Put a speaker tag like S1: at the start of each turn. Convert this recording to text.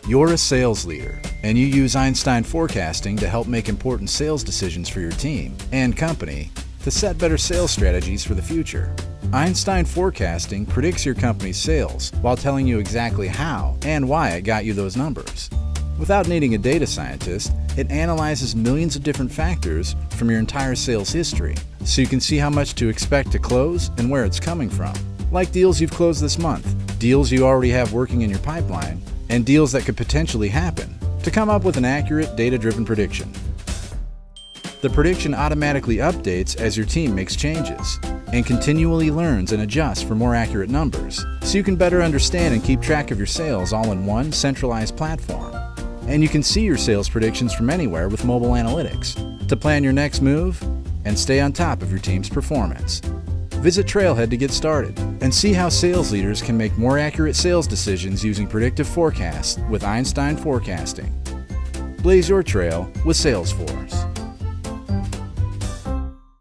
S1: You're a sales leader, and you use Einstein Forecasting to help make important sales decisions for your team and company to set better sales strategies for the future. Einstein Forecasting predicts your company's sales while telling you exactly how and why it got you those numbers. Without needing a data scientist, it analyzes millions of different factors from your entire sales history, so you can see how much to expect to close and where it's coming from. Like deals you've closed this month, deals you already have working in your pipeline, and deals that could potentially happen, to come up with an accurate, data-driven prediction. The prediction automatically updates as your team makes changes, and continually learns and adjusts for more accurate numbers, so you can better understand and keep track of your sales all in one centralized platform. And you can see your sales predictions from anywhere with mobile analytics to plan your next move and stay on top of your team's performance. Visit Trailhead to get started and see how sales leaders can make more accurate sales decisions using predictive forecasts with Einstein Forecasting. Blaze your trail with Salesforce.